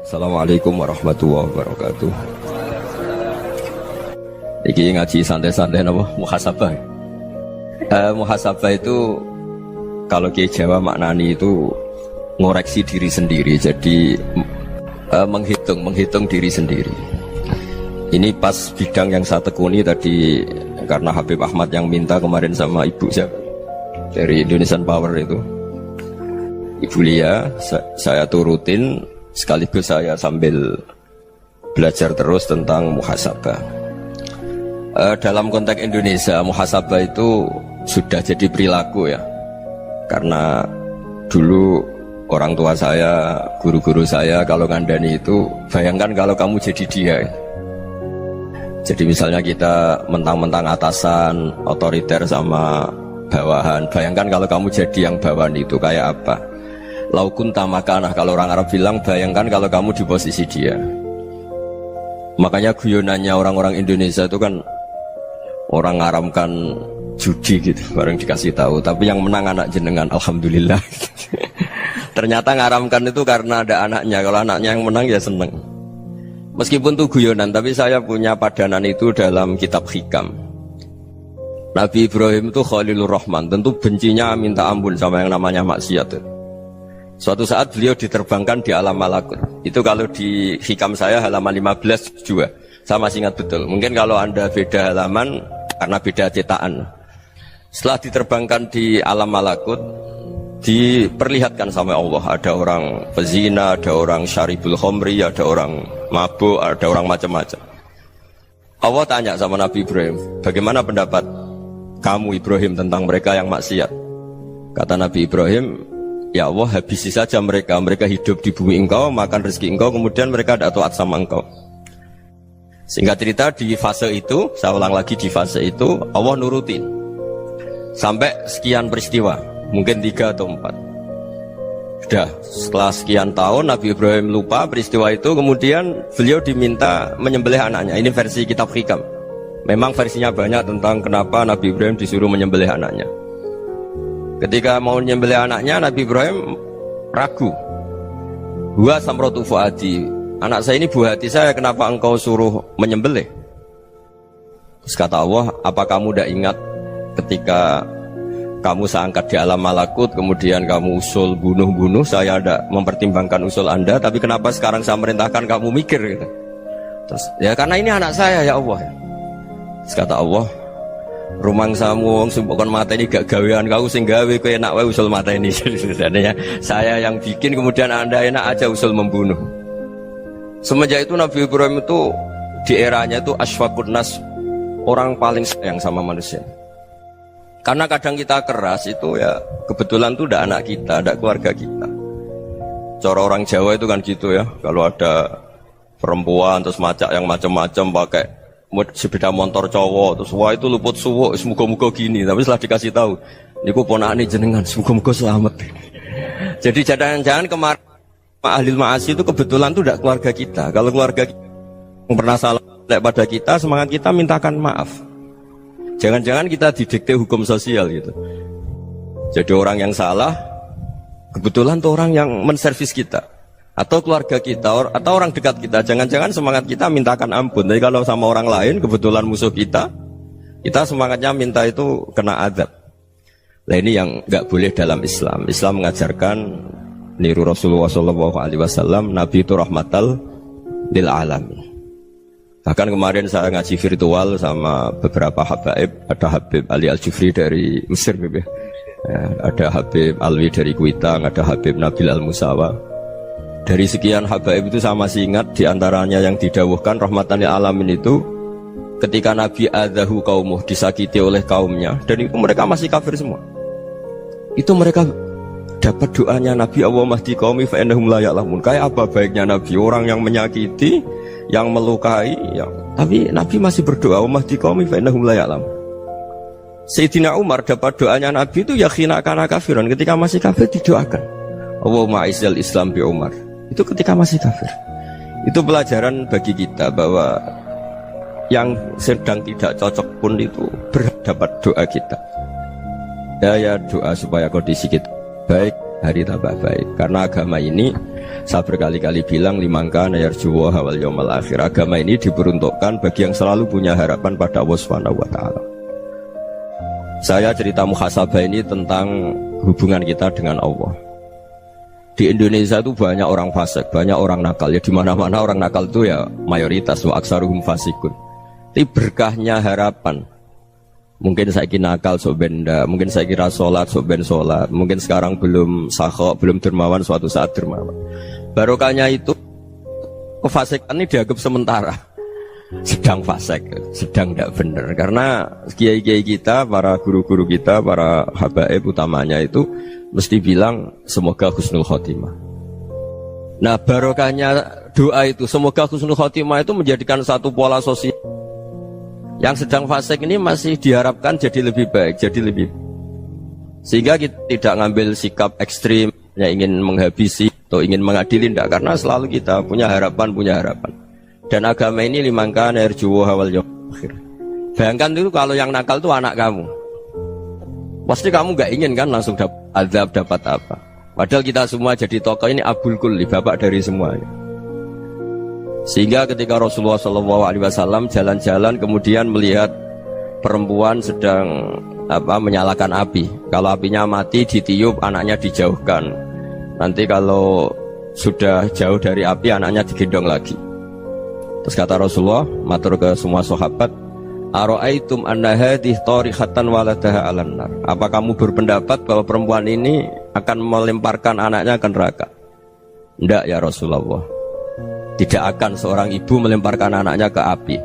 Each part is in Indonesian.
Assalamualaikum warahmatullahi wabarakatuh. Iki ngaji santai-santai napa muhasabah. Muhasabah itu kalau Kiai Jawa maknani itu ngoreksi diri sendiri. Jadi menghitung diri sendiri. Ini pas bidang yang saya tekuni tadi karena Habib Ahmad yang minta kemarin sama ibu siapa dari Indonesian Power itu. Ibu Lia, saya turutin. Sekaligus saya sambil belajar terus tentang muhasabah. Dalam konteks Indonesia, muhasabah itu sudah jadi perilaku ya. Karena dulu orang tua saya, guru-guru saya kalau ngandani itu, bayangkan kalau kamu jadi dia. Jadi misalnya kita mentang-mentang atasan, otoriter sama bawahan. Bayangkan kalau kamu jadi yang bawahan itu kayak apa? Laukun tamakanah, kalau orang Arab bilang bayangkan kalau kamu di posisi dia. Makanya guyonannya orang-orang Indonesia itu kan orang ngaramkan judi gitu, bareng dikasih tahu. Tapi yang menang anak jenengan, alhamdulillah. Ternyata ngaramkan itu karena ada anaknya. Kalau anaknya yang menang ya seneng. Meskipun itu guyonan, tapi saya punya padanan itu dalam kitab hikam. Nabi Ibrahim itu Khalilur Rahman, tentu bencinya minta ampun sama yang namanya maksiat. Suatu saat beliau diterbangkan di alam malakut. Itu kalau di hikam saya halaman 15 juga. Saya masih ingat betul. Mungkin kalau Anda beda halaman karena beda cetakan. Setelah diterbangkan di alam malakut, diperlihatkan sama Allah. Ada orang pezina, ada orang syaribul khomri, ada orang mabuk, ada orang macam-macam. Allah tanya sama Nabi Ibrahim, bagaimana pendapat kamu Ibrahim tentang mereka yang maksiat? Kata Nabi Ibrahim, ya Allah, habisi saja mereka. Mereka hidup di bumi engkau, makan rezeki engkau, kemudian mereka tidak taat sama engkau. Singkat cerita, di fase itu, saya ulang lagi, di fase itu Allah nurutin sampai sekian peristiwa, mungkin 3 atau 4. Sudah, setelah sekian tahun Nabi Ibrahim lupa peristiwa itu, kemudian beliau diminta menyembelih anaknya. Ini versi kitab hikam. Memang versinya banyak tentang kenapa Nabi Ibrahim disuruh menyembelih anaknya. Ketika mau menyembelih anaknya, Nabi Ibrahim ragu. Huwa samratu fuadi, anak saya ini buah hati saya, kenapa engkau suruh menyembelih? Terus kata Allah, apa kamu tidak ingat ketika kamu saya angkat di alam malakut, kemudian kamu usul bunuh-bunuh, saya tidak mempertimbangkan usul Anda, tapi kenapa sekarang saya merintahkan kamu mikir gitu? Terus, ya karena ini anak saya ya Allah. Terus kata Allah, rumang samu wong sing kon mateni gak gawean kau sing gawe kowe enak wae usul mateni. Sebenarnya saya yang bikin, kemudian Anda enak aja usul membunuh. Semenjak itu Nabi Ibrahim itu di eranya itu asfaqun nas, orang paling sayang sama manusia. Karena kadang kita keras itu ya kebetulan itu udah anak kita, ada keluarga kita. Cara orang Jawa itu kan gitu ya, kalau ada perempuan terus macak yang macam-macam pakai sepeda motor cowok, terus wah itu luput suwuk, semoga-moga gini. Tapi setelah dikasih tahu, niku ponakane jenengan, semoga-moga selamat. Jadi jangan-jangan kemarin ahli ma'asi itu kebetulan itu tidak keluarga kita. Kalau keluarga kita yang pernah salah pada kita, semangat kita mintakan maaf. Jangan-jangan kita didikte hukum sosial gitu. Jadi orang yang salah, kebetulan itu orang yang menservis kita. Atau keluarga kita, atau orang dekat kita, jangan-jangan semangat kita mintakan ampun. Tapi kalau sama orang lain, kebetulan musuh kita semangatnya minta itu kena azab. Nah ini yang nggak boleh dalam Islam. Islam mengajarkan niru Rasulullah SAW, Nabi itu rahmatal lil alamin. Bahkan kemarin saya ngaji virtual sama beberapa habaib, ada Habib Ali Al-Jufri dari Mesir, ada Habib Alwi dari Kuitang, ada Habib Nabil Al-Musawa. Dari sekian habaib itu saya masih ingat diantaranya yang didawuhkan rahmatan lil alamin itu ketika Nabi adzahu qaumuh, disakiti oleh kaumnya, dan itu mereka masih kafir semua. Itu mereka dapat doanya Nabi, Allahumma hdi qaumi fa innahum la ya'lamun. Kayak apa baiknya Nabi, orang yang menyakiti, yang melukai, tapi Nabi masih berdoa, Allahumma hdi qaumi fa innahum la ya'lamun. Sayyidina Umar dapat doanya Nabi itu yakhina kana kafiran, ketika masih kafir didoakan, Allahumma aizzal Islam bi Umar. Itu ketika masih kafir. Itu pelajaran bagi kita bahwa yang sedang tidak cocok pun itu berdapat doa kita. Ya doa supaya kondisi kita baik, hari tambah baik. Karena agama ini, saya berkali-kali bilang, limangka yarjuwa wal yaumal akhir. Agama ini diperuntukkan bagi yang selalu punya harapan pada Allah Subhanahu wa taala. Saya cerita muhasabah ini tentang hubungan kita dengan Allah. Di Indonesia itu banyak orang fasik, banyak orang nakal. Ya di mana-mana orang nakal itu ya mayoritas, wa aksaruhum fasikun. Tapi berkahnya harapan. Mungkin saya kira nakal sok benda, mungkin saya kira sholat sok ben sholat, mungkin sekarang belum sakhok, belum dermawan, suatu saat dermawan. Barokahnya itu kefasikan ini dianggap sementara. Sedang fasik, sedang tidak benar. Karena kiai-kiai kita, para guru-guru kita, para habaib utamanya itu mesti bilang semoga husnul khotimah. Nah barokahnya doa itu semoga husnul khotimah itu menjadikan satu pola sosial. Yang sedang fasik ini masih diharapkan jadi lebih baik, jadi lebih. Sehingga kita tidak ngambil sikap ekstrim, yang ingin menghabisi atau ingin mengadili, tidak. Karena selalu kita punya harapan. Dan agama ini limangka yarjuwa wal yaumal akhir. Bayangkan itu kalau yang nakal itu anak kamu. Pasti kamu gak ingin kan langsung dapat azab, dapat apa. Padahal kita semua jadi tokoh ini abul kulli, bapak dari semuanya. Sehingga ketika Rasulullah SAW jalan-jalan kemudian melihat perempuan sedang menyalakan api. Kalau apinya mati ditiup, anaknya dijauhkan. Nanti kalau sudah jauh dari api, anaknya digendong lagi. Terus kata Rasulullah, matur ke semua sahabat, ara'aitum anna hadhihi tarihatan waladaha 'alan nar. Apa kamu berpendapat bahwa perempuan ini akan melemparkan anaknya ke neraka? Tidak ya Rasulullah. Tidak akan seorang ibu melemparkan anaknya ke api.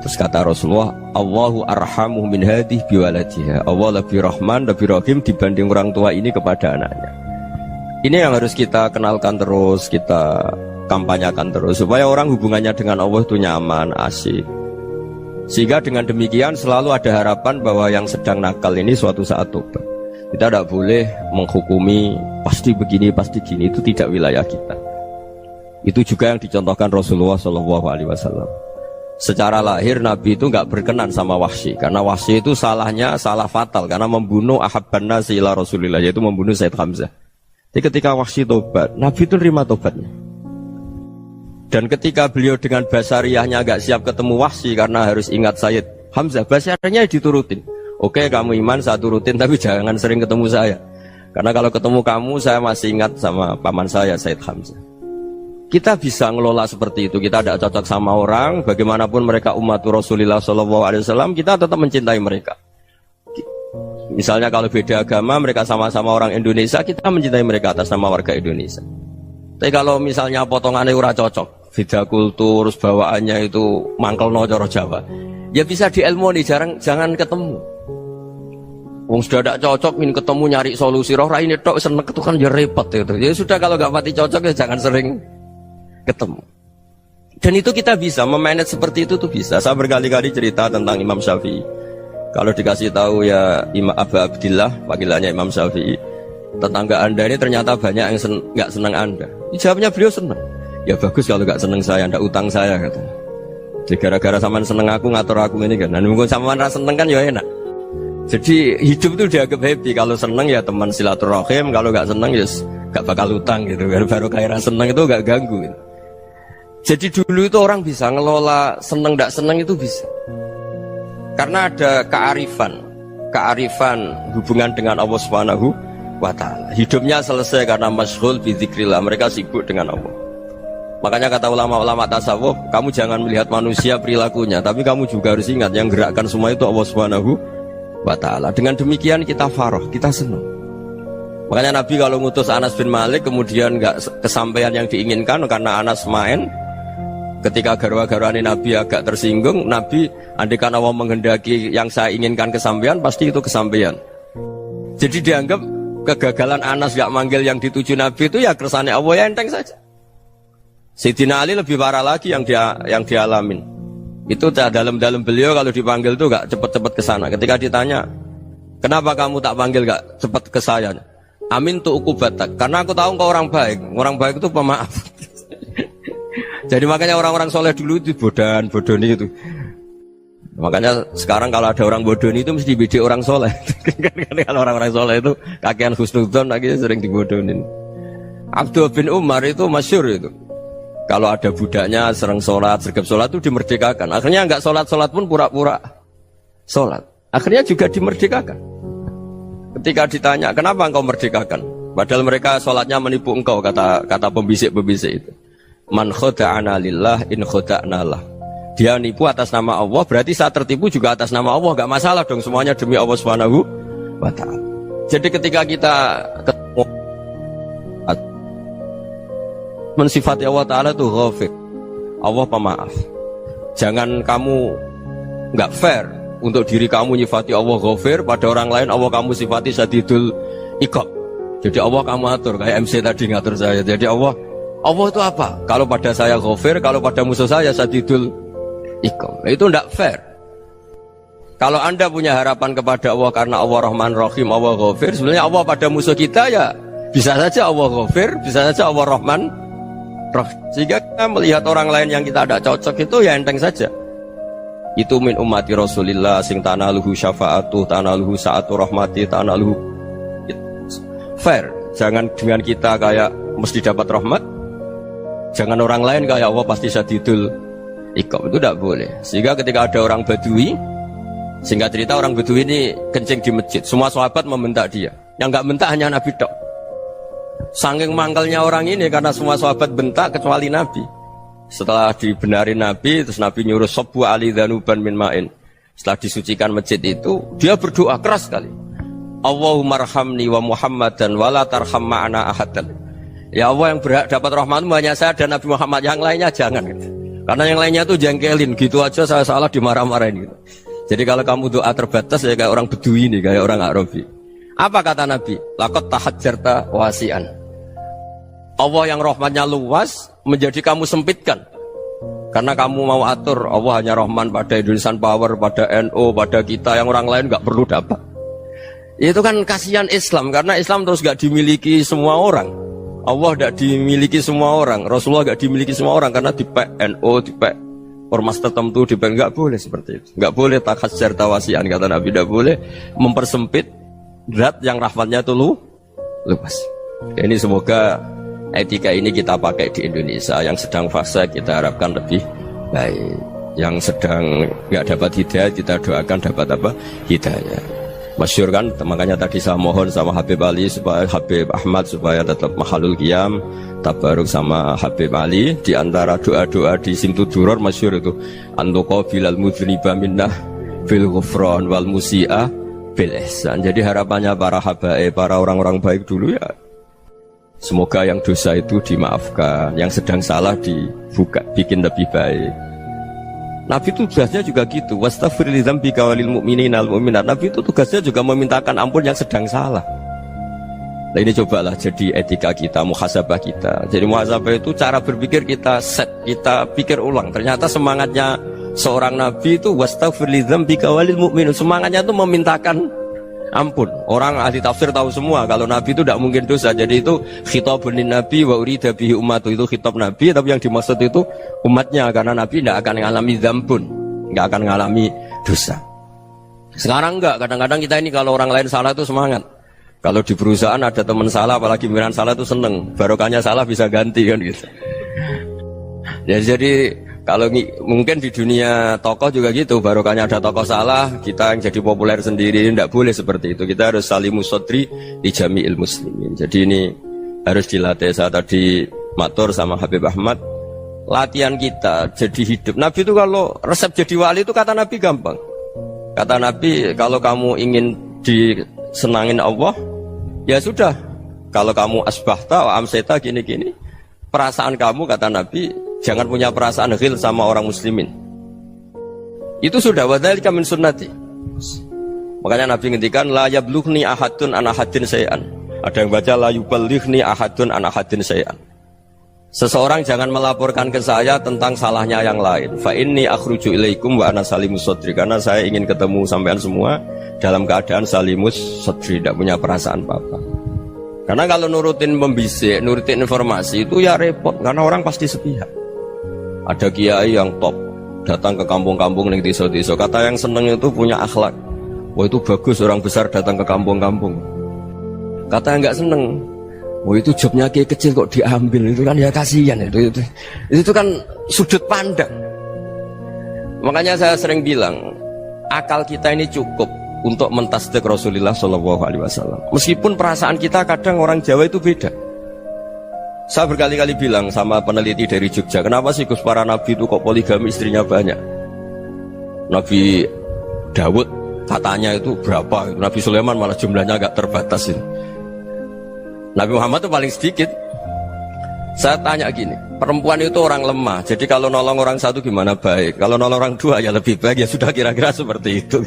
Terus kata Rasulullah, Allahu arhamu min hadhihi biwaladiha. Allah lebih rahman, lebih rahim dibanding orang tua ini kepada anaknya. Ini yang harus kita kenalkan terus, kita kampanyakan terus supaya orang hubungannya dengan Allah itu nyaman, asik. Sehingga dengan demikian selalu ada harapan bahwa yang sedang nakal ini suatu saat tobat. Kita tidak boleh menghukumi pasti begini, pasti gini, itu tidak wilayah kita. Itu juga yang dicontohkan Rasulullah SAW. Secara lahir Nabi itu nggak berkenan sama Wahsy, karena Wahsy itu salahnya salah fatal karena membunuh ahabban nasi ila Rasulillah, yaitu membunuh Sayyid Hamzah. Jadi ketika Wahsy tobat, Nabi itu terima tobatnya. Dan ketika beliau dengan basariyahnya agak siap ketemu Wahsy karena harus ingat Sayyid Hamzah, basariyahnya diturutin. Oke, kamu iman, saya turutin, tapi jangan sering ketemu saya. Karena kalau ketemu kamu, saya masih ingat sama paman saya, Sayyid Hamzah. Kita bisa ngelola seperti itu. Kita tidak cocok sama orang, bagaimanapun mereka umat Rasulullah SAW, kita tetap mencintai mereka. Misalnya kalau beda agama, mereka sama-sama orang Indonesia, kita mencintai mereka atas nama warga Indonesia. Tapi kalau misalnya potongannya ora cocok, beda kultur, bawaannya itu mangkel no coro Jawa, ya bisa diilmoni, jangan ketemu. Wong sudah tidak cocok, ingin ketemu nyari solusi. Roh ini tok seneng itu kan ya repot gitu. Ya sudah kalau nggak pati cocok ya jangan sering ketemu. Dan itu kita bisa memanage seperti itu tuh bisa. Saya berkali-kali cerita tentang Imam Syafi'i. Kalau dikasih tahu ya Imam Abu Abdillah, panggilannya Imam Syafi'i, tetangga anda ini ternyata banyak yang nggak senang anda. Jawabnya beliau senang. Ya bagus kalau nggak senang saya, ndak utang saya katanya. Jadi gara-gara saman seneng aku ngatur aku ini kan. Dan mungkin saman rasa seneng kan ya enak. Jadi hidup itu dianggap happy. Kalau seneng ya teman silaturahim, kalau nggak seneng ya nggak bakal utang gitu. Baru kayak seneng itu nggak ganggu. Gitu. Jadi dulu itu orang bisa ngelola seneng ndak seneng itu bisa. Karena ada kearifan hubungan dengan Allah Subhanahu wa ta'ala. Hidupnya selesai karena masyghul bi dzikrillah, mereka sibuk dengan Allah. Makanya kata ulama-ulama tasawuf, kamu jangan melihat manusia perilakunya, tapi kamu juga harus ingat yang gerakkan semua itu Allah Subhanahu wa ta'ala. Dengan demikian kita farah, kita senang. Makanya Nabi kalau ngutus Anas bin Malik kemudian enggak kesampaian yang diinginkan karena Anas main, ketika garwa-garwani Nabi agak tersinggung, Nabi andaikan Allah menghendaki yang saya inginkan kesampaian, pasti itu kesampaian. Jadi dianggap kegagalan Anas gak manggil yang dituju Nabi itu ya kersane Allah, ya enteng saja. Sayyidina Ali lebih parah lagi yang dialamin. Itu dalam beliau kalau dipanggil itu gak cepet-cepet ke sana. Ketika ditanya, kenapa kamu tak panggil gak cepet ke saya? Amin tu ukubatak. Karena aku tahu engkau orang baik. Orang baik itu pemaaf. Jadi makanya orang-orang soleh dulu itu bodoni itu. Makanya sekarang kalau ada orang bodoni itu mesti bidik orang soleh. Kalau orang-orang soleh itu kakean husnudzon lagi sering dibodonin. Abdul bin Umar itu masyhur itu. Kalau ada budaknya sering sholat, sergap sholat itu dimerdekakan. Akhirnya enggak sholat pun pura-pura sholat. Akhirnya juga dimerdekakan. Ketika ditanya, kenapa engkau merdekakan? Padahal mereka sholatnya menipu engkau, kata pembisik-pembisik itu. Man khoda'ana lillah in khoda'na lah. Dia nipu atas nama Allah, berarti saat tertipu juga atas nama Allah. Enggak masalah dong, semuanya demi Allah Subhanahu wa ta'ala. Jadi ketika kita ketemu mensifati Allah Ta'ala itu ghafir, Allah pemaaf. Jangan kamu nggak fair untuk diri kamu nyifati Allah ghafir, pada orang lain Allah kamu sifati sadidul iqab. Jadi Allah kamu atur, kayak MC tadi ngatur saya. Jadi Allah itu apa? Kalau pada saya ghafir, kalau pada musuh saya sadidul iqab. Itu nggak fair. Kalau Anda punya harapan kepada Allah karena Allah Rahman Rahim, Allah ghafir, sebenarnya Allah pada musuh kita ya bisa saja Allah ghafir, bisa saja Allah Rahman. Sehingga kita melihat orang lain yang kita tidak cocok itu ya enteng saja. Itu min ummati Rasulillah sing tanaluhu syafa'atu, tanaluhu sa'atu rahmati, tanaluhu fair. Jangan dengan kita kayak mesti dapat rahmat. Jangan orang lain kayak Allah pasti sadidul iqab. Itu tidak boleh. Sehingga ketika ada orang Badui, singkat cerita orang Badui ini kencing di masjid, semua sahabat membentak dia. Yang enggak bentak hanya Nabi tok. Saking mangkelnya orang ini karena semua sahabat bentak kecuali Nabi. Setelah dibenarin Nabi, terus Nabi nyuruh sabbu ali dhanuban min ma'in. Setelah disucikan masjid itu, dia berdoa keras sekali. Allahumma arhamni wa Muhammadan wa la tarham ma'ana ahadan. Ya Allah, yang berhak dapat rahmatmu hanya saya dan Nabi Muhammad, yang lainnya jangan gitu. Karena yang lainnya itu jengkelin, gitu aja saya salah dimarah-marahin gitu. Jadi kalau kamu doa terbatas ya kayak orang Bedui ini, kayak orang Arabi. Apa kata Nabi? Laqad tahajjarta wasi'an. Allah yang rahmatnya luas menjadi kamu sempitkan karena kamu mau atur Allah hanya rahman pada Indonesian Power, pada NU, pada kita, yang orang lain gak perlu dapat. Itu kan kasihan Islam, karena Islam terus gak dimiliki semua orang. Allah gak dimiliki semua orang, Rasulullah gak dimiliki semua orang, karena dipek NU, dipek ormas tertentu, dipek. Gak boleh seperti itu. Gak boleh takhasyar tawasian, kata Nabi. Gak boleh mempersempit zat yang rahmatnya itu luas. Ini semoga etika ini kita pakai di Indonesia. Yang sedang fase kita harapkan lebih baik. Yang sedang nggak dapat hidayah kita doakan dapat apa? Hidayah. Masyhur kan, makanya tadi saya mohon sama Habib Ali supaya Habib Ahmad supaya tetap mahalul qiyam tabaruk sama Habib Ali. Di antara doa-doa di Simtud Duror masyhur itu antuqabilal mudhniba minnah bil ghufran wal musi'ah bil ihsan. Jadi harapannya para habaib, para orang-orang baik dulu ya, semoga yang dosa itu dimaafkan, yang sedang salah dibuka, bikin lebih baik. Nabi itu tugasnya juga gitu. Wastaghfir li dzambika walil mu'minina wal mu'minat. Nabi itu tugasnya juga memintakan ampun yang sedang salah. Nah ini cobalah jadi etika kita, muhasabah kita. Jadi muhasabah itu cara berpikir kita set, kita pikir ulang. Ternyata semangatnya seorang Nabi itu wastaghfir li dzambika walil mu'minun. Semangatnya itu memintakan ampun. Orang ahli tafsir tahu semua kalau Nabi itu tidak mungkin dosa. Jadi itu khitabun lin Nabi wa urida bihi ummatu, itu khitab Nabi, tapi yang dimaksud itu umatnya, karena Nabi tidak akan mengalami dzambun, tidak akan mengalami dosa. Sekarang enggak, kadang-kadang kita ini kalau orang lain salah itu semangat. Kalau di perusahaan ada teman salah, apalagi pimpinan salah itu seneng, barokahnya salah bisa ganti kan gitu. Jadi kalau mungkin di dunia tokoh juga gitu, barokahnya ada tokoh salah, kita yang jadi populer sendiri, tidak boleh seperti itu. Kita harus salimus sodri di jami'il muslimin. Jadi ini harus dilatih. Saya tadi matur sama Habib Ahmad, latihan kita jadi hidup. Nabi itu kalau resep jadi wali itu kata Nabi gampang. Kata Nabi, kalau kamu ingin disenangin Allah, ya sudah. Kalau kamu asbahta wa amseta gini-gini, perasaan kamu, kata Nabi, jangan punya perasaan ghil sama orang muslimin. Itu sudah wadzalika min sunnati. Makanya Nabi ngendikan la yablughni ahadun an ahadin syai'an. Ada yang baca la yuballighni ahadun an ahadin syai'an. Seseorang jangan melaporkan ke saya tentang salahnya yang lain. Fa inni akhruju ilaikum wa ana salimus sadri. Karena saya ingin ketemu sampean semua dalam keadaan salimus sadri, tidak punya perasaan apa-apa. Karena kalau nurutin pembisik, nurutin informasi itu ya repot, karena orang pasti sepihak. Ada kiai yang top datang ke kampung-kampung ning desa-desa, kata yang seneng itu punya akhlak. Wah itu bagus orang besar datang ke kampung-kampung. Kata yang nggak seneng, wah itu jobnya kiai kecil kok diambil, itu kan ya kasihan itu kan sudut pandang. Makanya saya sering bilang, akal kita ini cukup untuk mentasdik Rasulullah SAW. Meskipun perasaan kita kadang orang Jawa itu beda. Saya berkali-kali bilang sama peneliti dari Jogja, kenapa sih Gus para nabi itu kok poligami istrinya banyak? Nabi Dawud katanya itu berapa? Nabi Sulaiman malah jumlahnya agak terbatas ini. Nabi Muhammad itu paling sedikit. Saya tanya gini, perempuan itu orang lemah, jadi kalau nolong orang satu gimana baik, kalau nolong orang dua ya lebih baik, ya sudah kira-kira seperti itu.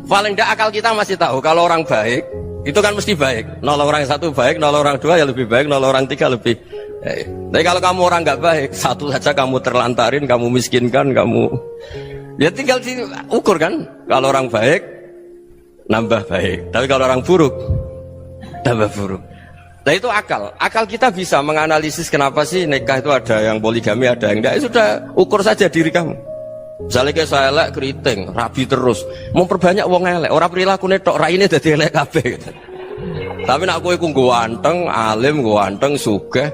Paling tidak akal kita masih tahu kalau orang baik itu kan mesti baik, nolong orang satu baik, nolong orang dua ya lebih baik, nolong orang tiga lebih baik. Tapi kalau kamu orang nggak baik, satu saja kamu terlantarin, kamu miskinkan, kamu ya tinggal diukur kan. Kalau orang baik nambah baik, tapi kalau orang buruk tambah buruk. Nah itu akal. Akal kita bisa menganalisis kenapa sih nikah itu ada yang poligami, ada yang enggak. Sudah ukur saja diri kamu. Misalnya kayak saya elek keriting, rabi terus, memperbanyak wong elek. Orang perilaku netok, raine dadi elek kabeh. Tapi nak kowe ku ganteng, alim, ganteng, sugih.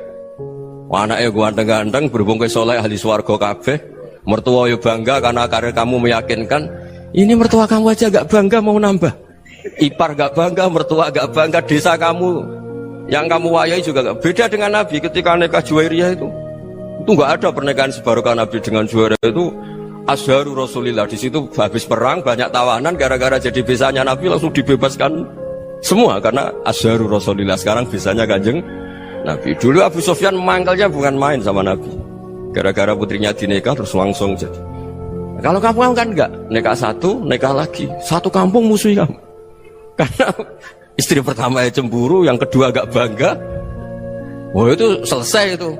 Anake ganteng-ganteng, berhubung kowe saleh ahli swarga kabeh. Mertua yo bangga karena karir kamu meyakinkan. Ini mertua kamu aja gak bangga mau nambah. Ipar gak bangga, mertua gak bangga, desa kamu yang kamu wayai juga gak beda dengan Nabi ketika nikah Juwairiyah itu gak ada pernikahan sebarokah Nabi dengan Juwairiyah itu Azharu Rasulillah. Di situ habis perang banyak tawanan, gara-gara jadi besanya Nabi langsung dibebaskan semua karena Azharu Rasulillah. Sekarang besanya Kanjeng Nabi. Dulu Abu Sufyan mangkalnya bukan main sama Nabi, gara-gara putrinya dinikah terus langsung jadi. Kalau kamu kan enggak, nikah satu, nikah lagi, satu kampung musuh kamu. Karena istri pertama ya cemburu, yang kedua agak bangga. Wah itu selesai itu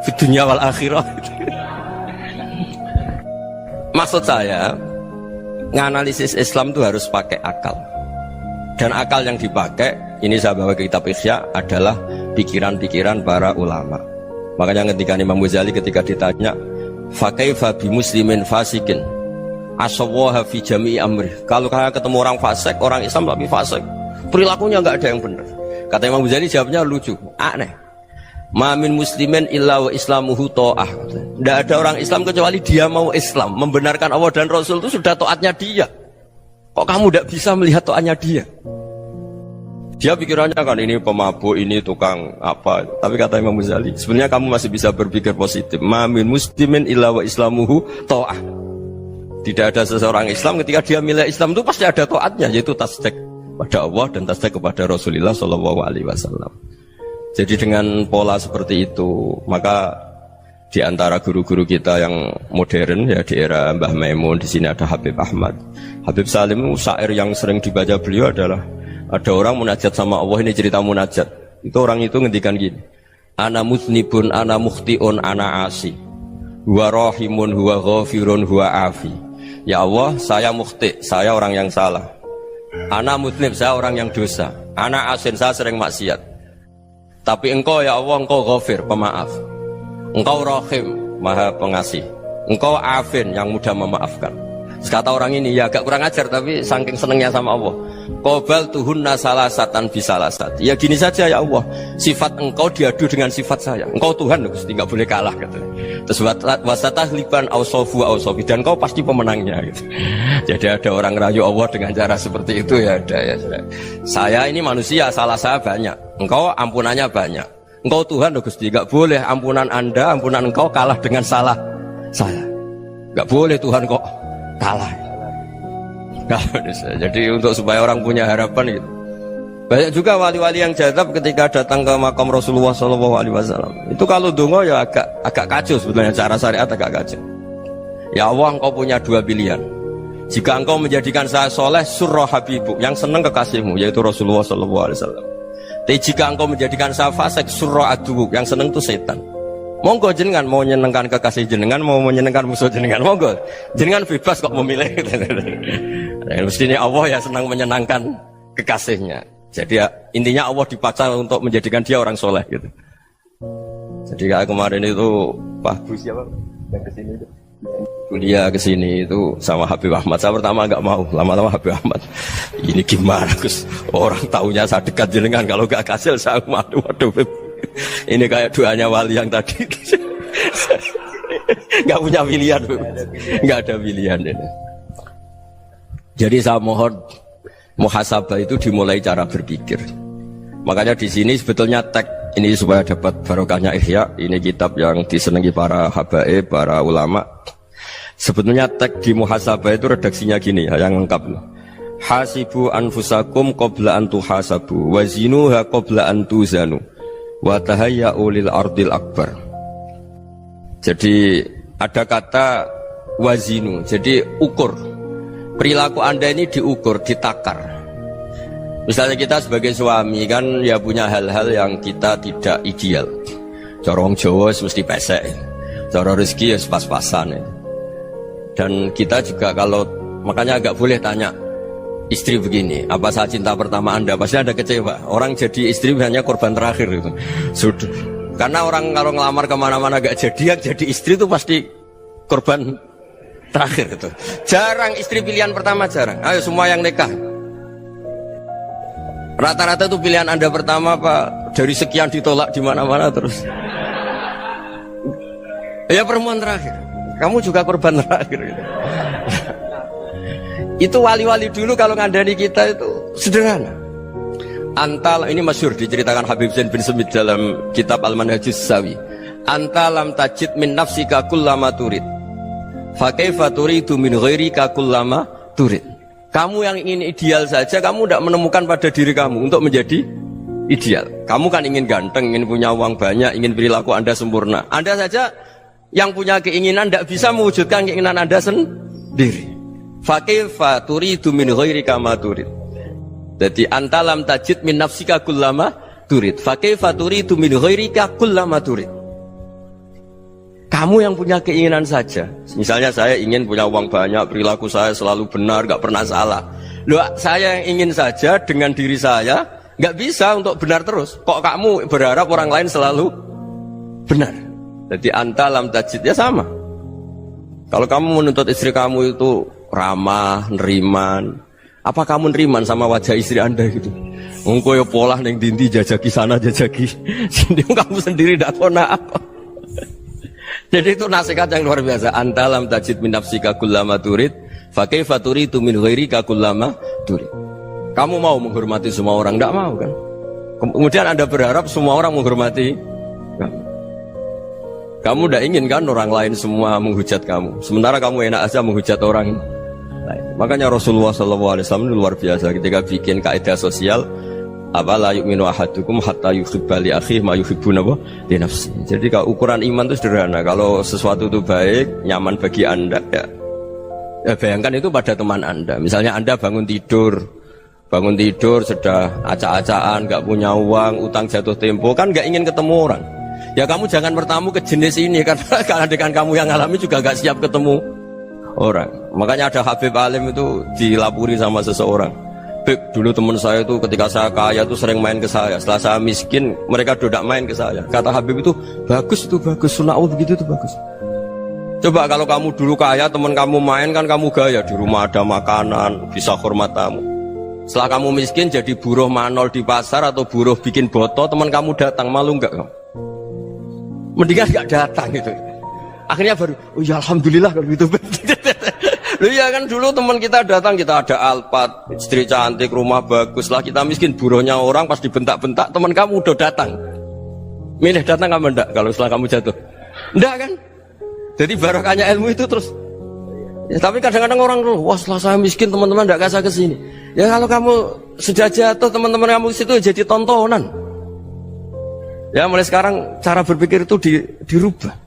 di dunia wal akhirah. Maksud saya, nganalisis Islam itu harus pakai akal. Dan akal yang dipakai, ini saya bawa ke kitab Ihya, adalah pikiran-pikiran para ulama. Makanya ketika Imam Ghazali ketika ditanya, fakaifa bi muslimin fasikin asawaha fi jami'i amri. Kalau kalian ketemu orang fasik, orang Islam tapi fasik, perilakunya nggak ada yang benar. Kata Imam Ghazali jawabnya lucu, aneh. Ma min muslimin illa wa islamuhu ta'ah. Tidak ada orang Islam kecuali dia mau Islam, membenarkan Allah dan Rasul itu sudah taatnya dia. Kok kamu tidak bisa melihat taatnya dia? Dia pikirannya kan ini pemabuk, ini tukang apa. Tapi kata Imam Ghazali, sebenarnya kamu masih bisa berpikir positif. Ma min muslimin illa wa islamuhu ta'ah. Tidak ada seseorang Islam ketika dia milik Islam itu pasti ada taatnya, yaitu tasdik pada Allah dan tasdik kepada Rasulullah SAW. Jadi dengan pola seperti itu, maka di antara guru-guru kita yang modern ya di era Mbah Maimun, di sini ada Habib Ahmad, Habib Salim, syair yang sering dibaca beliau adalah ada orang munajat sama Allah. Ini cerita munajat. Itu orang itu ngendikan gini, ana muznibun, ana mukhtiun, ana asi, huwa rahimun, huwa ghafirun, huwa afi. Ya Allah, saya mukhti, saya orang yang salah. Ana muznib, saya orang yang dosa. Ana asin, saya sering maksiat. Tapi engkau ya Allah, engkau ghafir, pemaaf. Engkau rahim, maha pengasih. Engkau afin, yang mudah memaafkan. Kata orang ini, ya agak kurang ajar, tapi saking senengnya sama Allah. Qobal tuhunna salasatan bisalasat. Ya gini saja ya Allah, sifat engkau diadu dengan sifat saya. Engkau Tuhan, Gusti, nggak boleh kalah gitu. Terus wasatahliban ausofu ausofi, dan engkau pasti pemenangnya gitu. Jadi ada orang rayu Allah dengan cara seperti itu ya ada ya. Saya ini manusia, salah saya banyak. Engkau ampunannya banyak. Engkau Tuhan, Gusti, nggak boleh ampunan Anda, ampunan engkau kalah dengan salah saya. Nggak boleh Tuhan kok kalah. Jadi untuk supaya orang punya harapan gitu. Banyak juga wali-wali yang jadab ketika datang ke makam Rasulullah SAW. Itu kalau dongo ya agak kacau sebetulnya, cara syariat agak kacau. Ya Allah, engkau punya dua pilihan. Jika engkau menjadikan saya soleh, surah habibuk, yang senang kekasihmu, yaitu Rasulullah SAW. Tapi jika engkau menjadikan saya fasik, surah adubuk, yang senang itu setan. Monggo jenengan mau menyenangkan kekasih jenengan, mau menyenangkan musuh jenengan, monggo jenengan bebas kok memilih. Mestinya Allah ya senang menyenangkan kekasihnya. Jadi ya, intinya Allah dipaksa untuk menjadikan dia orang soleh gitu. Jadi kayak kemarin itu Pak Gus siapa yang kesini itu kuliah kesini itu sama Habib Ahmad. Saya pertama nggak mau, lama-lama Habib Ahmad ini gimana Gus, orang taunya saya dekat jenengan, kalau nggak kasil saya waduh ini kayak doanya wali yang tadi. Nggak punya pilihan, nggak ada pilihan ini. Jadi saya mohon muhasabah itu dimulai cara berpikir. Makanya di sini sebetulnya tag ini supaya dapat barokahnya Ihya. Ini kitab yang disenangi para habaib, para ulama. Sebetulnya tag di muhasabah itu redaksinya gini ya, yang lengkap. Hasibu anfusakum qabla an tuhasabu wa zinuha qabla an tuzanu wa tahayya'u lil ardil akbar. Jadi ada kata wazinu, jadi ukur. Perilaku Anda ini diukur, ditakar. Misalnya kita sebagai suami kan ya punya hal-hal yang kita tidak ideal. Cara wong Jawa mesti pesek. Cara rezeki ya pas-pasan. Dan kita juga kalau makanya agak boleh tanya istri begini, apa saat cinta pertama Anda? Pasti Anda kecewa. Orang jadi istri hanya korban terakhir itu. Sudah. Karena orang kalau ngelamar kemana-mana gak jadi, yang jadi istri itu pasti korban terakhir itu. Jarang istri pilihan pertama, jarang. Ayo semua yang nikah. Rata-rata itu pilihan Anda pertama Pak, dari sekian ditolak di mana-mana terus. Ya perempuan terakhir. Kamu juga korban terakhir gitu. Itu wali-wali dulu kalau ngandani kita itu sederhana. Antal ini masyhur diceritakan Habib Zain bin Semit dalam kitab Al-Manhajus Sawi. Antalam tajid min nafsika kullama turid. Fa kaifa turidu min ghairika kullama turid. Kamu yang ingin ideal saja, kamu tidak menemukan pada diri kamu untuk menjadi ideal. Kamu kan ingin ganteng, ingin punya uang banyak, ingin perilaku Anda sempurna. Anda saja yang punya keinginan tidak bisa mewujudkan keinginan Anda sendiri. Fakaifa turidu min ghairika ma turid. Jadi antalam tajid min nafsika kullama turid. Fakaifa turidu min ghairika kullama turid. Kamu yang punya keinginan saja. Misalnya saya ingin punya uang banyak, perilaku saya selalu benar, gak pernah salah. Loh, saya yang ingin saja dengan diri saya, gak bisa untuk benar terus. Kok kamu berharap orang lain selalu benar? Jadi anta lam tajid, ya sama. Kalau kamu menuntut istri kamu itu ramah, neriman, apa kamu neriman sama wajah istri Anda gitu? Engkau ya pola neng dindi jajaki sana jajaki sini, kamu sendiri tidak tahu apa. Jadi itu nasihat yang luar biasa. Antalam tajid min nafsika kullama turid, fa kaifa turidu min ghairika kullama turid. Kamu mau menghormati semua orang? Tidak mau kan? Kemudian Anda berharap semua orang menghormati kamu. Kamu tidak ingin kan orang lain semua menghujat kamu. Sementara kamu enak aja menghujat orang lain. Makanya Rasulullah SAW luar biasa ketika bikin kaidah sosial. Apa la yu'minu ahadukum hatta yuhibba li akhihi ma yuhibbu li nafsi. Jadi kalau ukuran iman itu sederhana. Kalau sesuatu itu baik, nyaman bagi Anda ya bayangkan itu pada teman Anda. Misalnya Anda bangun tidur sudah acak-acakan, gak punya uang, utang jatuh tempo, kan gak ingin ketemu orang. Ya kamu jangan bertamu ke jenis ini karena dengan kamu yang alami juga gak siap ketemu orang. Makanya ada Habib Alim itu dilapuri sama seseorang. Beb, dulu teman saya itu ketika saya kaya itu sering main ke saya. Setelah saya miskin, mereka tidak main ke saya. Kata Habib itu bagus, sunahul begitu itu bagus. Coba kalau kamu dulu kaya, teman kamu main kan kamu gaya. Di rumah ada makanan, bisa hormat tamu. Setelah kamu miskin jadi buruh manol di pasar atau buruh bikin boto, teman kamu datang, malu enggak kamu? Mendingan enggak datang gitu. Akhirnya baru, oh ya alhamdulillah kalau gitu. Loh iya kan dulu teman kita datang, kita ada Alphard, istri cantik, rumah bagus. Lah kita miskin, buruhnya orang pas dibentak-bentak, teman kamu udah datang. Milih datang kamu enggak kalau setelah kamu jatuh? Enggak kan? Jadi barokahnya ilmu itu terus. Ya, tapi kadang-kadang orang tuh, wah setelah saya miskin teman-teman enggak kasih kesini. Ya kalau kamu sudah jatuh, teman-teman kamu situ jadi tontonan. Ya mulai sekarang cara berpikir itu dirubah.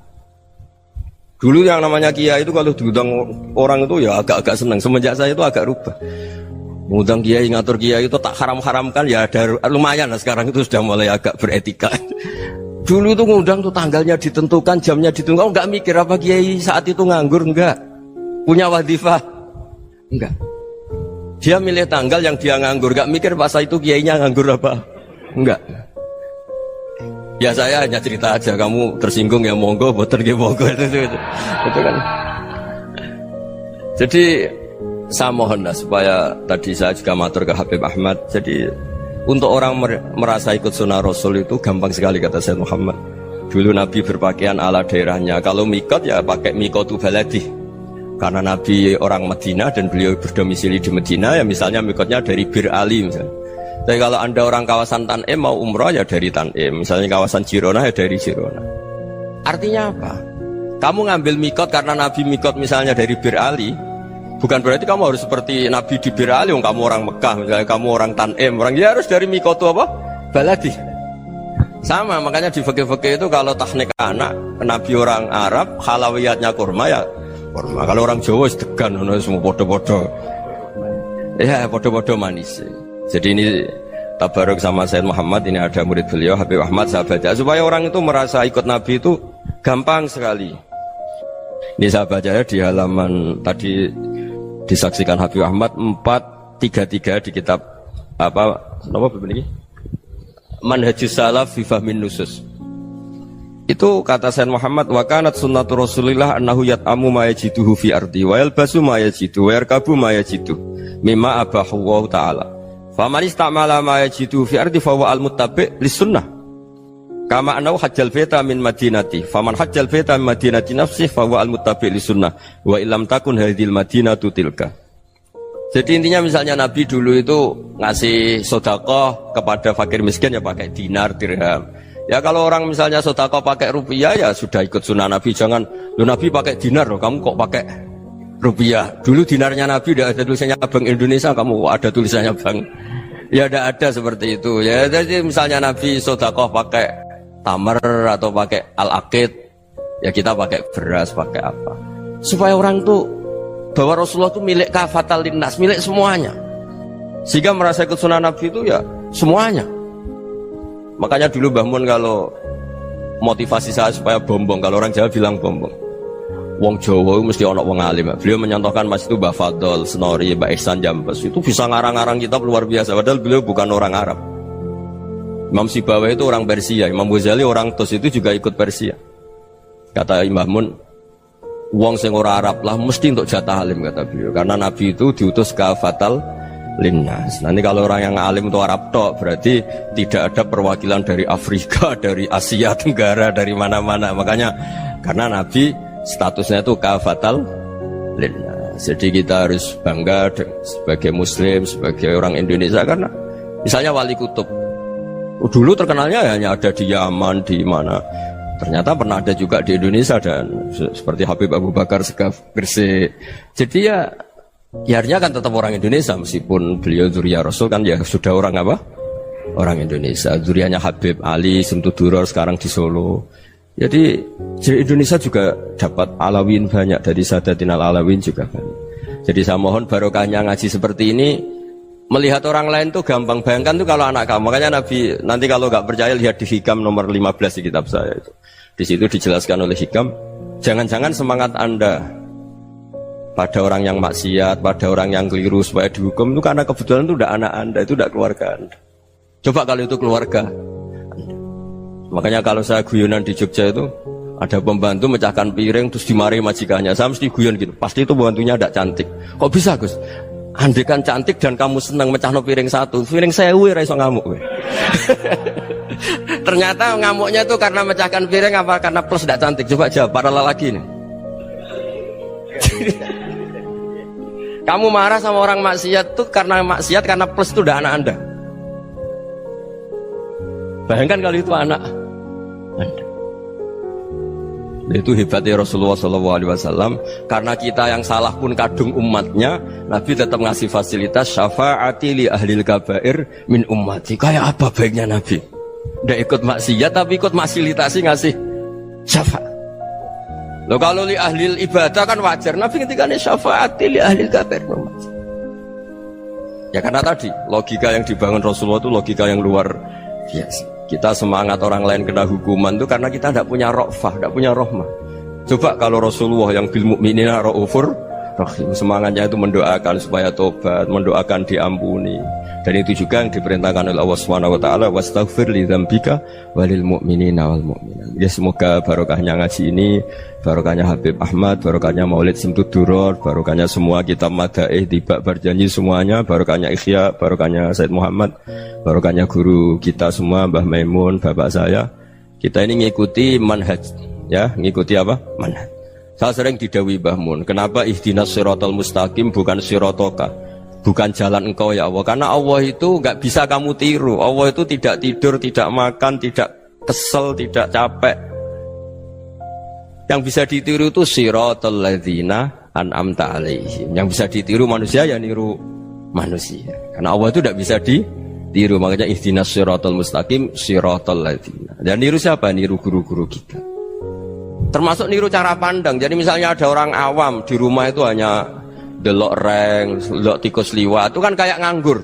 Dulu yang namanya kiai itu kalau diundang orang itu ya agak-agak senang. Semenjak saya itu agak rubah. Mengundang kiai, ngatur kiai itu tak haram-haramkan ya ada lumayan lah sekarang itu sudah mulai agak beretika. Dulu itu ngundang tuh tanggalnya ditentukan, jamnya ditentukan, enggak mikir apa kiai saat itu nganggur, enggak. Punya wadifah, enggak. Dia milih tanggal yang dia nganggur, gak mikir pas itu kiainya nganggur apa? Enggak. Ya saya hanya cerita aja, kamu tersinggung ya monggo, boten nggih monggo itu kan. Jadi saya mohon lah supaya tadi saya juga matur ke Habib Ahmad. Jadi untuk orang merasa ikut sunnah Rasul itu gampang sekali kata Sayyid Muhammad. Dulu Nabi berpakaian ala daerahnya. Kalau mikot ya pakai mikotu baladi. Karena Nabi orang Madinah dan beliau berdomisili di Madinah, ya misalnya mikotnya dari Bir Ali misalnya. Tapi kalau Anda orang kawasan Tanim mau umroh ya dari Tanim, misalnya kawasan Jirona ya dari Jirona. Artinya apa? Kamu ngambil mikot karena Nabi mikot misalnya dari Bir Ali, bukan berarti kamu harus seperti Nabi di Bir Ali, kamu orang Mekah, misalnya kamu orang Tanim, orang ya harus dari mikot itu apa? Baladi. Sama, makanya di fikih-fikih itu kalau tahnik anak, Nabi orang Arab, halawiyatnya kurma ya kurma. Kalau orang Jawa sedegan, semua bodoh-bodoh. Ya bodoh-bodoh manis. Jadi ini tabaruk sama Sayyid Muhammad, ini ada murid beliau Habib Ahmad, saya baca supaya orang itu merasa ikut Nabi itu gampang sekali. Ini saya baca ya di halaman tadi disaksikan Habib Ahmad 433 di kitab apa begini? Manhajus Salaf fi Fahmin Nusus. Itu kata Sayyid Muhammad, wa kanat sunnatu Rasulillah annahu yat'amu ma yajiduhu fi ardi wa yalbasu ma yajidu wa yarkabu ma yajidu mimma abahu Allah ta'ala. Faman istamala ma yajidu fi ardi fa huwa al-muttabi' lis-sunnah. Kama annahu hajjal baita min madinati. Faman hajjal baita min madinati nafsihi fa huwa al-muttabi' lis-sunnah. Wa illam takun hadhil madinatu tilka. Jadi intinya misalnya Nabi dulu itu ngasih sedekah kepada fakir miskin ya pakai dinar, dirham. Ya kalau orang misalnya sedekah pakai rupiah ya sudah ikut sunnah Nabi. Jangan lu Nabi pakai dinar loh, kamu kok pakai rupiah. Dulu dinarnya Nabi udah ada tulisannya Bank Indonesia, kamu kok ada tulisannya Bank. Ya tidak ada seperti itu. Ya jadi misalnya Nabi sedekah pakai tamar atau pakai al-aqid, ya kita pakai beras, pakai apa? Supaya orang tuh bahwa Rasulullah itu milik kafatal linnas, milik semuanya. Sehingga merasa ikut sunnah Nabi itu ya semuanya. Makanya dulu Mbah Mun kalau motivasi saya supaya bombong, kalau orang Jawa bilang bombong. Wong Jawa mesti ono wong alim. Beliau menyontohkan mas itu Mbah Fadol, Senori, Mbah Ihsan Jambes itu bisa ngarang-ngarang kitab luar biasa. Padahal beliau bukan orang Arab. Imam Sibawai itu orang Persia, Imam Ghazali orang Tus itu juga ikut Persia. Kata Mbah Mun, wong sing ora Arab lah mesti untuk jatah alim kata beliau. Karena Nabi itu diutus kafatal linnas. Nanti kalau orang yang alim itu Arab tok, berarti tidak ada perwakilan dari Afrika, dari Asia Tenggara, dari mana-mana. Makanya karena Nabi statusnya itu kafatal linnas. Jadi kita harus bangga sebagai Muslim, sebagai orang Indonesia karena misalnya Wali Kutub dulu terkenalnya hanya ada di Yaman, di mana. Ternyata pernah ada juga di Indonesia dan seperti Habib Abu Bakar Segaf Gresik. Jadi ya artinya kan tetap orang Indonesia meskipun beliau zuriyah Rasul kan ya sudah orang apa? Orang Indonesia. Zuriyahnya Habib Ali Simtuduror sekarang di Solo. Jadi Indonesia juga dapat alawin banyak dari Sadatin al-Alawin juga banyak. Jadi saya mohon barokahnya ngaji seperti ini. Melihat orang lain tuh gampang, bayangkan tuh kalau anak kamu. Makanya Nabi nanti kalau nggak percaya lihat di Hikam nomor 15 di kitab saya itu. Di situ dijelaskan oleh Hikam, jangan-jangan semangat Anda pada orang yang maksiat, pada orang yang keliru supaya dihukum itu karena kebetulan itu udah anak Anda, itu udah keluarga Anda. Coba kalau itu keluarga Anda. Makanya kalau saya guyonan di Jogja itu ada pembantu mecahkan piring terus dimarahi majikannya, saya mesti guyon gitu, pasti itu pembantunya tidak cantik. Kok bisa Gus? Andai kan cantik dan kamu senang mecahno piring satu, piring 1000 ra iso ngamuk kowe. Ternyata ngamuknya itu karena mecahkan piring apa karena plus tidak cantik? Coba jawab para lelaki ini. Kamu marah sama orang maksiat tuh karena maksiat karena plus itu udah anak Anda. Bayangkan kalau itu anak Anda. Itu hebatnya Rasulullah SAW. Karena kita yang salah pun kadung umatnya, Nabi tetap ngasih fasilitas syafaati li ahlil kabair min ummati. Kayak apa baiknya Nabi? Nggak ikut maksiat tapi ikut fasilitasi ngasih syafaat. Loh kalau li ahlil ibadah kan wajar. Nabi ketika ini syafaati li ahlil kabair min ummati. Ya karena tadi logika yang dibangun Rasulullah itu logika yang luar biasa. Kita semangat orang lain kena hukuman itu karena kita tidak punya ra'fah, tidak punya rahmah. Coba kalau Rasulullah yang bil mukminina raufur rahim. Semangatnya itu mendoakan supaya tobat, mendoakan diampuni. Dan itu juga yang diperintahkan oleh Allah Subhanahu wa taala, wastaghfir li dzambika walil mu'minina wal mu'minat. Ya semoga barokahnya ngaji ini, barokahnya Habib Ahmad, barokahnya Maulid Simtud Duror, barokahnya semua kitab Madaih, Tibak Berjanji semuanya, barokahnya Ikhya, barokahnya Said Muhammad, barokahnya guru kita semua, Mbah Maimun, bapak saya. Kita ini ngikuti manhaj, ya, ngikuti apa? Manhaj. Saya sering didhawuhi Mbah Mun, kenapa ihdinas siratal mustaqim bukan siratoka? Bukan jalan engkau ya Allah, karena Allah itu nggak bisa kamu tiru. Allah itu tidak tidur, tidak makan, tidak kesel, tidak capek. Yang bisa ditiru itu siratal ladzina an'amta alaihim. Yang bisa ditiru manusia ya niru manusia. Karena Allah itu tidak bisa ditiru. Makanya ihdinas siratal mustaqim siratal ladzina. Dan niru siapa? Niru guru-guru kita. Termasuk niru cara pandang. Jadi misalnya ada orang awam di rumah itu hanya delok reng, delok tikus liwat, itu kan kayak nganggur.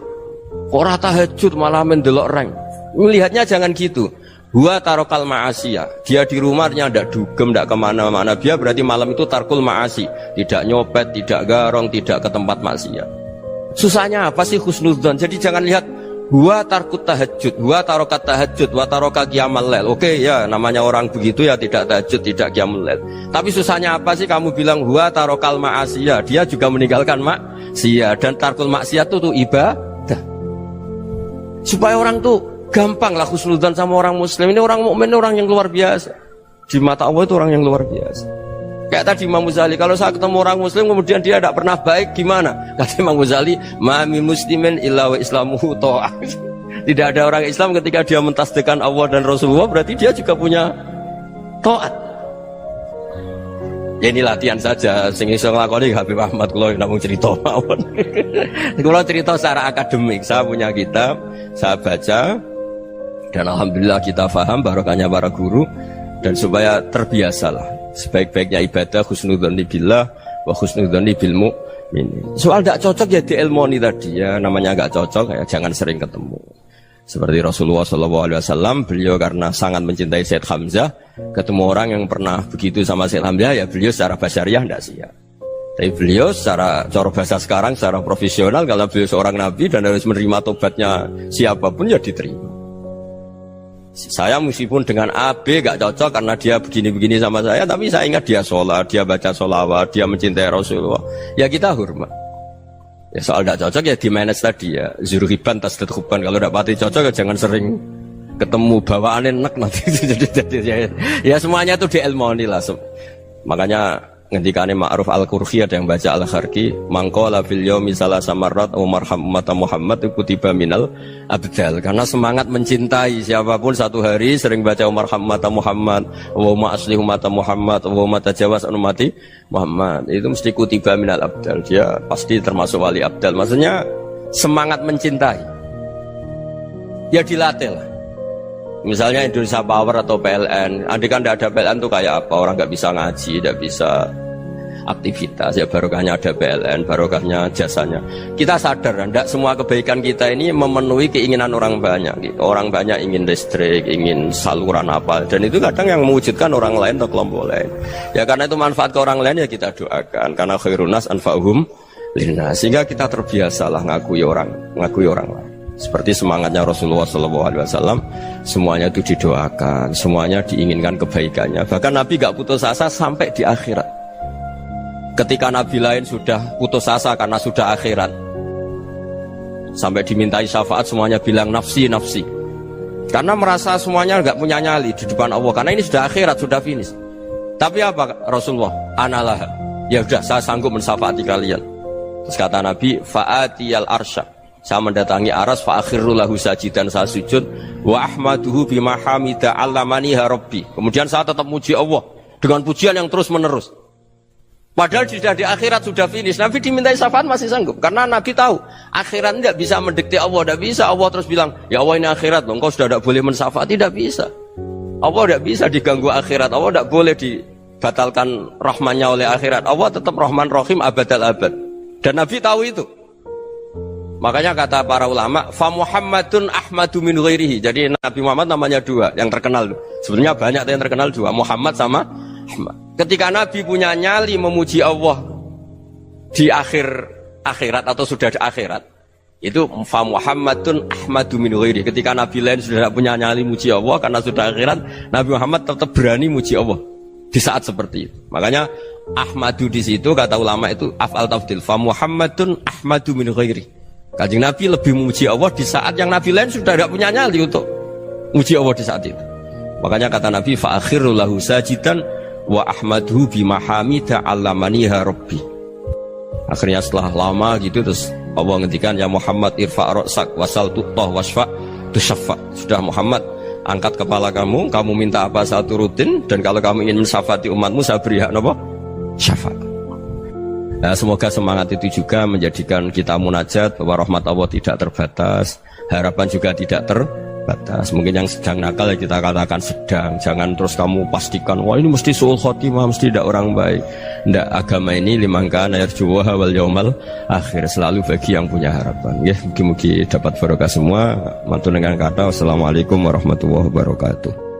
Ora tahajud malah mendelok reng. Melihatnya jangan gitu. Huwa tarokal ma'asiyah. Dia di rumahnya ndak dugem, ndak kemana-mana. Dia berarti malam itu tarkul ma'asi. Tidak nyopet, tidak garong, tidak ke tempat maksiat. Susahnya apa sih husnudzon? Jadi jangan lihat huwa tarkut tahajud, huwa tarokat tahajud, wa taroka qiyamal lail. Oke ya, namanya orang begitu ya tidak tahajud, tidak qiyamul lail. Tapi susahnya apa sih kamu bilang huwa tarokal ma'asiyah? Dia juga meninggalkan maksiat, dan tarkul maksiat itu ibadah. Supaya orang tuh gampang lah husnudzon sama orang muslim. Ini orang mukmin, orang yang luar biasa. Di mata Allah itu orang yang luar biasa. Kayak tadi Imam Ghazali, kalau saya ketemu orang muslim kemudian dia tidak pernah baik, gimana? Kata Imam Ghazali, ma min muslimin illa wa islamuhu ta'ah. Tidak ada orang Islam ketika dia mentasdihkan Allah dan Rasulullah, berarti dia juga punya taat. Ya ini latihan saja, sing iso nglakoni Habib Ahmad kula namung cerita mawon. Kula cerita secara akademik, saya punya kitab, saya baca, dan alhamdulillah kita paham barokahnya para guru, dan supaya terbiasalah. Sebaik-baiknya ibadah husnudzoni billah wa husnudzoni bil mu'minin. Soal tidak cocok ya diilmoni tadi ya, namanya nggak cocok ya jangan sering ketemu. Seperti Rasulullah SAW, beliau karena sangat mencintai Said Hamzah, ketemu orang yang pernah begitu sama Said Hamzah ya beliau secara basyariah tidak siap. Tapi beliau secara cara bahasa sekarang, secara profesional, kalau beliau seorang nabi dan harus menerima tobatnya siapapun ya diterima. Saya meskipun dengan A, B gak cocok karena dia begini-begini sama saya, tapi saya ingat dia sholat, dia baca sholawat, dia mencintai Rasulullah, ya kita hormat. Ya soal gak cocok ya di manage tadi ya, zurhiban tasdad huban. Kalau gak pati cocok ya jangan sering ketemu, bawaannya enak nanti. Jadi ya semuanya itu diilmoni lah. Makanya ngendikane Ma'ruf Al-Qurhi ada yang baca Al-Kharqi, mangqala fil yaumi salasa marrat wa marham ummata Muhammad kutiba minal abdal. Karena semangat mencintai siapapun satu hari sering baca marham ummata Muhammad wa ma aslih ummata Muhammad wa ma tajawaz an ummati Muhammad, itu mesti kutiba minal abdal. Dia pasti termasuk wali abdal. Maksudnya semangat mencintai ya dilatih lah. Misalnya Indonesia Power atau PLN, andai kan tidak ada PLN tuh kayak apa? Orang nggak bisa ngaji, tidak bisa aktivitas. Ya barokahnya ada PLN, barokahnya jasanya. Kita sadar, tidak semua kebaikan kita ini memenuhi keinginan orang banyak. Gitu. Orang banyak ingin listrik, ingin saluran apa, dan itu kadang yang mewujudkan orang lain atau kelompok lain. Ya karena itu manfaat ke orang lain ya kita doakan. Karena khairun nas anfa'uhum linnas. Sehingga kita terbiasalah ngakui orang lain. Seperti semangatnya Rasulullah SAW, semuanya itu didoakan, semuanya diinginkan kebaikannya. Bahkan Nabi gak putus asa sampai di akhirat. Ketika Nabi lain sudah putus asa karena sudah akhirat, sampai dimintai syafaat semuanya bilang nafsi, nafsi. Karena merasa semuanya gak punya nyali di depan Allah. Karena ini sudah akhirat, sudah finish. Tapi apa Rasulullah? Analah. Ya udah, saya sanggup mensyafaati kalian. Terus kata Nabi, fa'atiyal arsya. Saya mendatangi aras fa'akhirru lahu sajidan, saya sujud wa ahmaduhu bima hamida 'allamaniha rabbi. Kemudian saya tetap muji Allah dengan pujian yang terus menerus. Padahal sudah di akhirat, sudah finish. Nabi dimintai syafaat masih sanggup karena Nabi tahu akhirat tidak bisa mendikte Allah, tidak bisa. Allah terus bilang, "Ya Allah, ini akhirat, engkau sudah tidak boleh mensyafaati." Tidak bisa. Allah tidak bisa diganggu akhirat. Allah tidak boleh dibatalkan rahmannya oleh akhirat. Allah tetap Rahman Rahim abadal abad. Dan Nabi tahu itu. Makanya kata para ulama, fa Muhammadun ahmadu min ghairihi. Jadi Nabi Muhammad namanya dua, yang terkenal. Sebenarnya banyak yang terkenal dua, Muhammad sama Ahmad. Ketika Nabi punya nyali memuji Allah, di akhir akhirat atau sudah di akhirat itu fa Muhammadun ahmadu min ghairi. Ketika Nabi lain sudah tidak punya nyali muji Allah karena sudah akhirat, Nabi Muhammad tetap berani muji Allah di saat seperti itu. Makanya ahmadu di situ kata ulama itu af'al tafdil, fa Muhammadun ahmadu min ghairi. Kanjeng Nabi lebih memuji Allah di saat yang Nabi lain sudah tidak punya nyali untuk muji Allah di saat itu. Makanya kata Nabi fa akhiru lahu sajidan wa ahmaduhu bima hamida 'allamaniha rabbi. Akhirnya setelah lama gitu terus Allah ngendikan ya Muhammad irfa' ra'sak wasal tu'tah wasfa' tusyaffa. Sudah Muhammad, angkat kepala kamu minta apa saya turutin, dan kalau kamu ingin mensyafaati umatmu saya beri hak napa? Syafaat. Nah, semoga semangat itu juga menjadikan kita munajat bahwa rahmat Allah tidak terbatas, harapan juga tidak terbatas. Mungkin yang sedang nakal ya kita katakan sedang, jangan terus kamu pastikan wah ini mesti suul khotimah, mesti tidak orang baik. Ndak, agama ini liman kana yarju wal yaumal akhir, selalu bagi yang punya harapan. Ya, mugi-mugi dapat barokah semua. Mantu dengan kata wassalamualaikum warahmatullahi wabarakatuh.